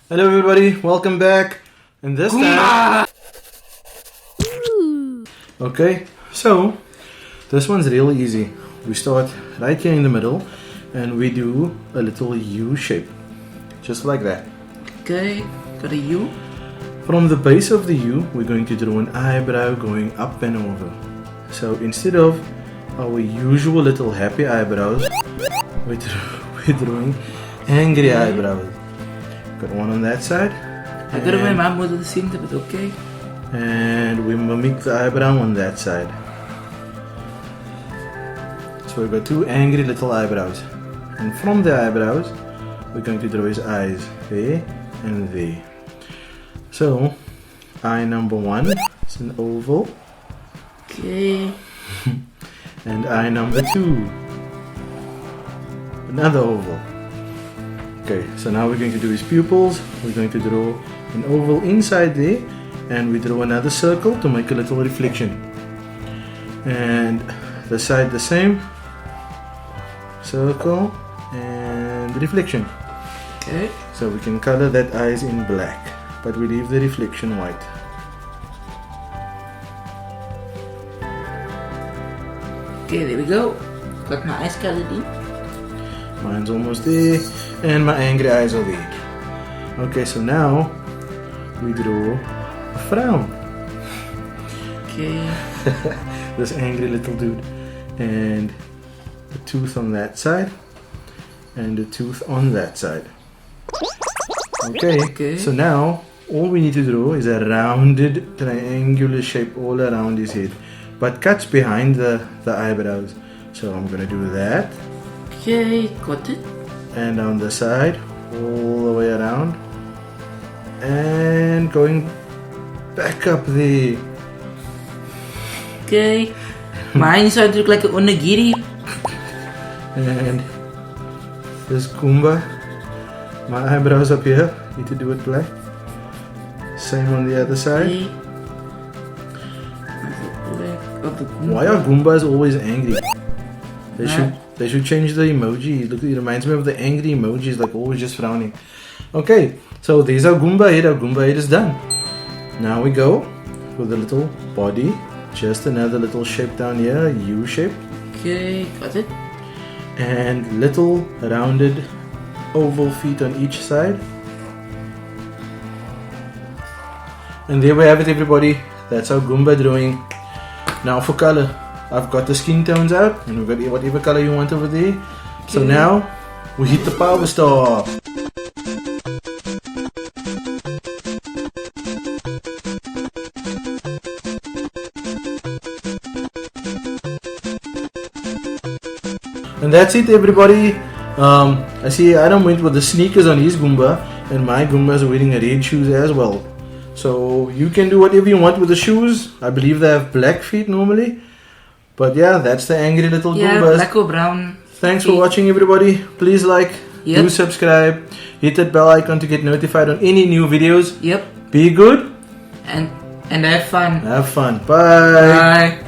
Hello everybody, welcome back. And this time... Okay, so this one's really easy. We start right here in the middle and we do a little U shape. Just like that. Okay, got a U. From the base of the U, we're going to draw an eyebrow going up and over. So instead of our usual little happy eyebrows, we're drawing angry eyebrows. Got one on that side. I got my mom was at the center, but okay. And we mimic the eyebrow on that side. So we've got two angry little eyebrows. And from the eyebrows, we're going to draw his eyes there and there. So, eye number one is an oval. Okay. And eye number two, another oval. Okay, so now we're going to do his pupils. We're going to draw an oval inside there, and we draw another circle to make a little reflection. And the side the same, circle and reflection. Okay. So we can color that eyes in black, but we leave the reflection white. Okay, there we go. Got my eyes colored in. Mine's almost there, and my angry eyes are there. Okay, so now we draw a frown. Okay. This angry little dude, and a tooth on that side, and a tooth on that side. Okay, so now all we need to draw is a rounded triangular shape all around his head, but cuts behind the eyebrows. So I'm gonna do that. Okay, got it. And on the side, all the way around, and going back up there. Okay. Mine started to look like an onigiri. And this Goomba, my eyebrows up here, need to do it black. Same on the other side. Okay. Why are Goombas always angry? They should change the emoji. Look, it reminds me of the angry emojis, like always just frowning. Okay, so there's our Goomba head. Our Goomba head is done. Now we go with a little body. Just another little shape down here, U shape. Okay, got it. And little rounded oval feet on each side. And there we have it, everybody. That's our Goomba drawing. Now for color. I've got the skin tones out, and we've got whatever color you want over there. So now we hit the power star. And that's it, everybody. I see Adam went with the sneakers on his Goomba, and my Goombas are wearing red shoes as well. So you can do whatever you want with the shoes. I believe they have black feet normally. But yeah, that's the angry little Goombas. Black or brown. Thanks for watching, everybody. Please like, do subscribe, hit that bell icon to get notified on any new videos. Yep. Be good. And have fun. Have fun. Bye. Bye.